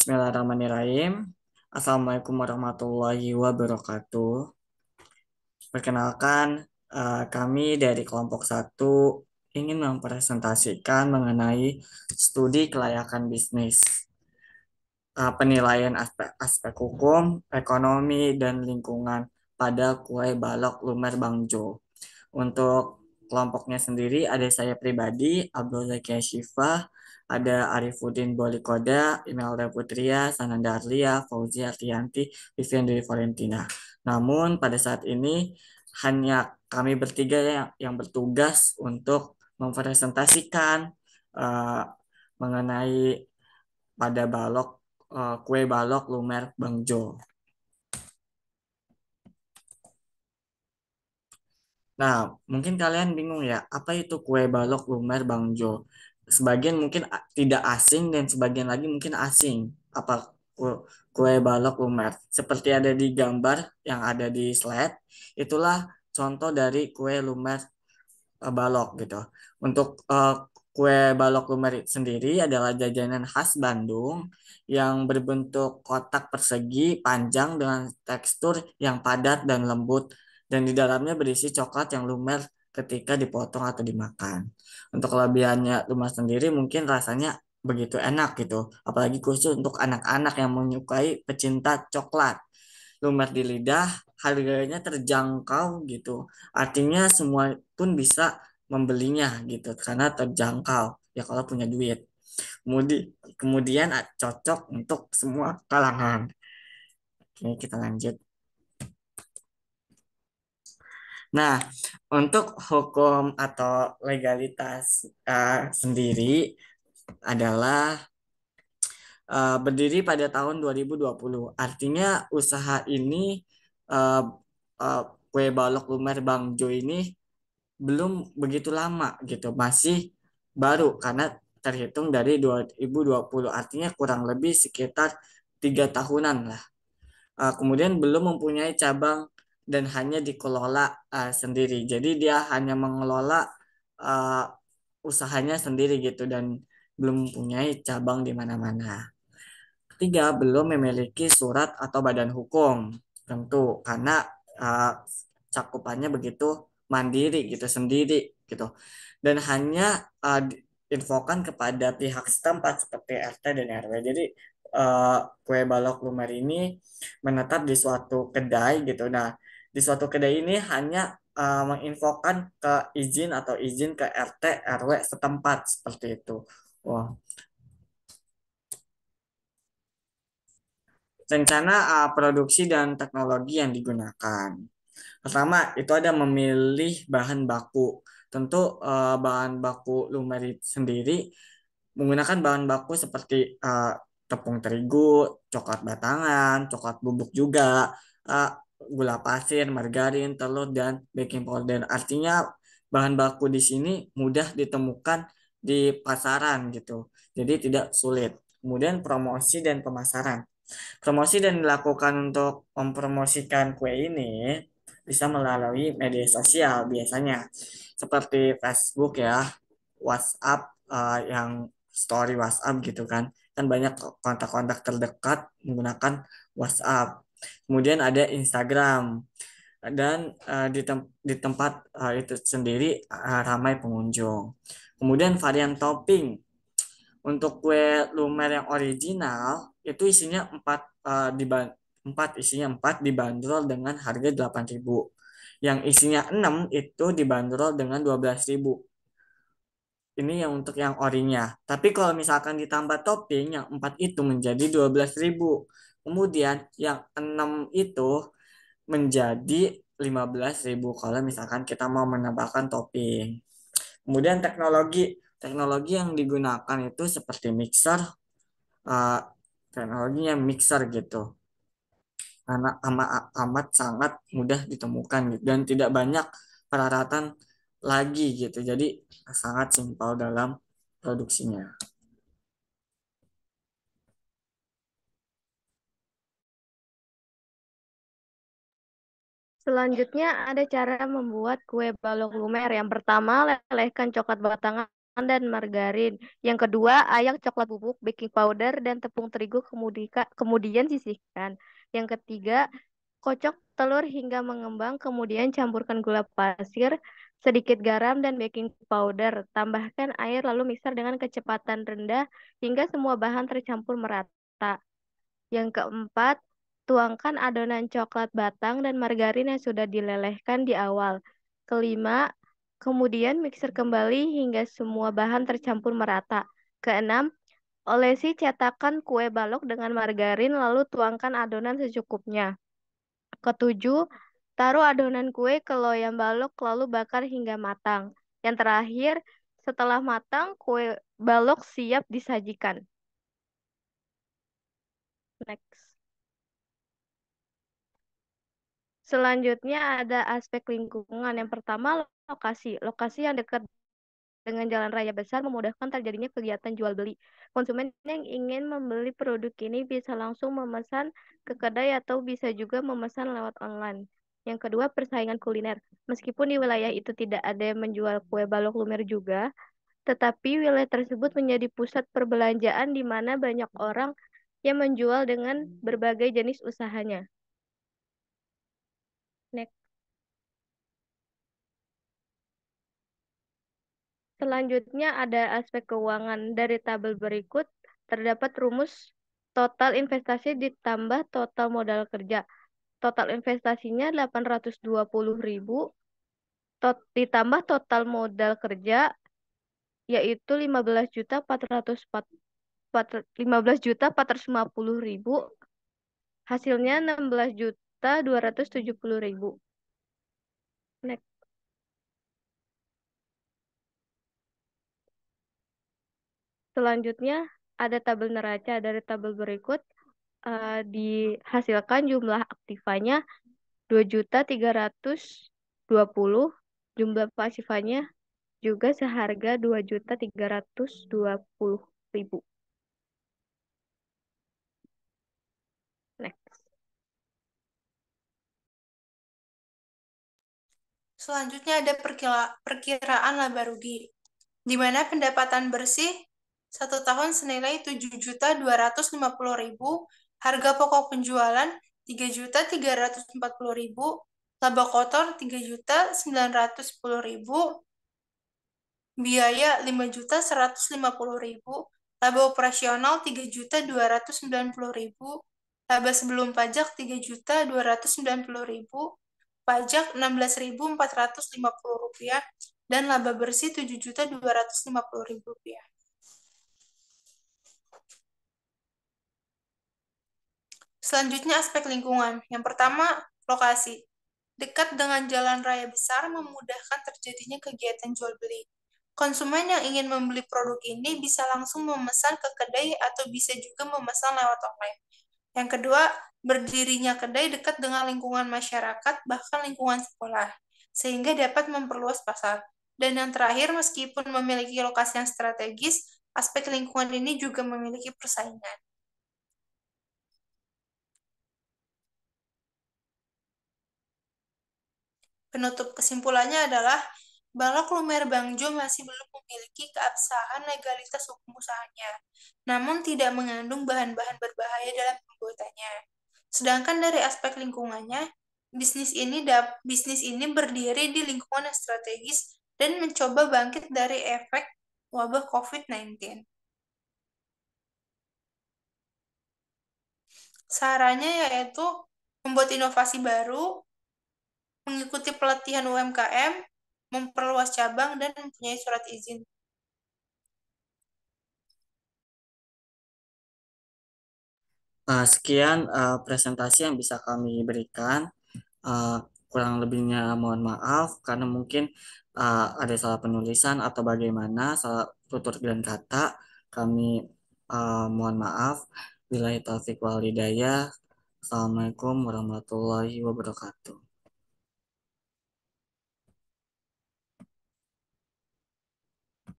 Bismillahirrahmanirrahim. Assalamualaikum warahmatullahi wabarakatuh. Perkenalkan, kami dari kelompok satu ingin mempresentasikan mengenai studi kelayakan bisnis, penilaian aspek-aspek hukum, ekonomi, dan lingkungan pada kue balok lumer Bang Jo. Untuk kelompoknya sendiri ada saya pribadi, Abdul Zaki Syifa, ada Arifuddin Bolikoda, Imelda Putria, Sananda Arlia, Fauzi Artianti, Vivian Dwi Valentina. Namun pada saat ini hanya kami bertiga yang bertugas untuk mempresentasikan uh, mengenai pada balok kue balok lumer Bang Jo. Nah, mungkin kalian bingung ya, apa itu kue balok lumer Bang Jo? Sebagian mungkin tidak asing dan sebagian lagi mungkin asing. Apa kue balok lumer? Seperti ada di gambar yang ada di slide, itulah contoh dari kue lumer balok gitu. Untuk kue balok lumer sendiri adalah jajanan khas Bandung yang berbentuk kotak persegi panjang dengan tekstur yang padat dan lembut dan di dalamnya berisi coklat yang lumer ketika dipotong atau dimakan. Untuk kelebihannya lumer sendiri mungkin rasanya begitu enak gitu, apalagi khusus untuk anak-anak yang menyukai pecinta coklat. Lumer di lidah, harganya terjangkau gitu. Artinya semua pun bisa membelinya gitu karena terjangkau ya kalau punya duit. Kemudian cocok untuk semua kalangan. Oke, kita lanjut. Nah, untuk hukum atau legalitas sendiri adalah berdiri pada tahun 2020. Artinya usaha ini uh, uh, kue balok lumer Bang Jo ini belum begitu lama gitu, masih baru karena terhitung dari 2020, artinya kurang lebih sekitar 3 tahunan lah. Kemudian belum mempunyai cabang dan hanya dikelola sendiri. Jadi dia hanya mengelola uh, usahanya sendiri gitu dan belum mempunyai cabang di mana-mana. Ketiga, belum memiliki surat atau badan hukum, tentu karena uh, cakupannya begitu mandiri gitu sendiri gitu dan hanya infokan kepada pihak setempat seperti RT dan RW. Jadi uh, kue balok lumer ini menetap di suatu kedai gitu. Nah, di suatu kedai ini hanya menginfokan ke izin atau izin ke RT RW setempat seperti itu. Wah, rencana produksi dan teknologi yang digunakan. Pertama, itu ada memilih bahan baku. Tentu bahan baku lumerit sendiri menggunakan bahan baku seperti tepung terigu, coklat batangan, coklat bubuk juga, uh, gula pasir, margarin, telur, dan baking powder. Artinya bahan baku di sini mudah ditemukan di pasaran gitu. Jadi tidak sulit. Kemudian promosi dan pemasaran. Promosi dan dilakukan untuk mempromosikan kue ini bisa melalui media sosial biasanya seperti Facebook ya, WhatsApp yang story WhatsApp gitu kan. Kan banyak kontak-kontak terdekat menggunakan WhatsApp. Kemudian ada Instagram dan di tempat itu sendiri ramai pengunjung. Kemudian varian topping untuk kue lumer yang original itu isinya 4 dibanderol dengan harga 8.000. Yang isinya 6 itu dibanderol dengan 12.000. Ini yang untuk yang orinya. Tapi kalau misalkan ditambah topping yang 4 itu menjadi 12.000. Kemudian yang 6 itu menjadi 15.000 kalau misalkan kita mau menambahkan topping. Kemudian teknologi yang digunakan itu seperti mixer, uh, teknologinya mixer gitu. Karena amat sangat mudah ditemukan gitu. Dan tidak banyak peralatan lagi gitu. Jadi sangat simpel dalam produksinya. Selanjutnya ada cara membuat kue balok lumer. Yang pertama, lelehkan coklat batangan dan margarin. Yang kedua, ayak coklat bubuk, baking powder, dan tepung terigu kemudian sisihkan. Yang ketiga, kocok telur hingga mengembang, kemudian campurkan gula pasir, sedikit garam, dan baking powder. Tambahkan air lalu mixer dengan kecepatan rendah hingga semua bahan tercampur merata. Yang keempat, tuangkan adonan coklat batang dan margarin yang sudah dilelehkan di awal. Kelima, kemudian mixer kembali hingga semua bahan tercampur merata. Keenam, olesi cetakan kue balok dengan margarin lalu tuangkan adonan secukupnya. Ketujuh, taruh adonan kue ke loyang balok lalu bakar hingga matang. Yang terakhir, setelah matang, kue balok siap disajikan. Next. Selanjutnya ada aspek lingkungan. Yang pertama, lokasi. Lokasi yang dekat dengan jalan raya besar memudahkan terjadinya kegiatan jual beli. Konsumen yang ingin membeli produk ini bisa langsung memesan ke kedai atau bisa juga memesan lewat online. Yang kedua, persaingan kuliner. Meskipun di wilayah itu tidak ada yang menjual kue balok lumer juga, tetapi wilayah tersebut menjadi pusat perbelanjaan di mana banyak orang yang menjual dengan berbagai jenis usahanya. Next. Selanjutnya ada aspek keuangan. Dari tabel berikut terdapat rumus total investasi ditambah total modal kerja. Total investasinya 820.000 ditambah total modal kerja yaitu 15.450.000. Hasilnya 16.270.000. Next. Selanjutnya ada tabel neraca. Dari tabel berikut dihasilkan jumlah aktivanya 2.320.000, jumlah pasifanya juga seharga 2.320.000. Next. Selanjutnya ada perkiraan laba rugi, di mana pendapatan bersih 1 tahun senilai 7.250.000, harga pokok penjualan 3.340.000, laba kotor 3.910.000, biaya 5.150.000, laba operasional 3.290.000, laba sebelum pajak 3.290.000, pajak Rp16.450, dan laba bersih Rp7.250.000. Selanjutnya aspek lingkungan. Yang pertama, lokasi. Dekat dengan jalan raya besar memudahkan terjadinya kegiatan jual beli. Konsumen yang ingin membeli produk ini bisa langsung memesan ke kedai atau bisa juga memesan lewat online. Yang kedua, berdirinya kedai dekat dengan lingkungan masyarakat, bahkan lingkungan sekolah, sehingga dapat memperluas pasar. Dan yang terakhir, meskipun memiliki lokasi yang strategis, aspek lingkungan ini juga memiliki persaingan. Penutup kesimpulannya adalah Balok Lumer Bangjo masih belum memiliki keabsahan legalitas hukum usahanya, namun tidak mengandung bahan-bahan berbahaya dalam pembuatannya. Sedangkan dari aspek lingkungannya, bisnis ini berdiri di lingkungan yang strategis dan mencoba bangkit dari efek wabah COVID-19. Sarannya yaitu membuat inovasi baru, mengikuti pelatihan UMKM, memperluas cabang, dan mempunyai surat izin. Sekian presentasi yang bisa kami berikan. Uh, Kurang lebihnya mohon maaf karena mungkin ada salah penulisan atau bagaimana salah tutur dan kata. Kami mohon maaf. Billahi taufik wal hidayah. Assalamualaikum warahmatullahi wabarakatuh.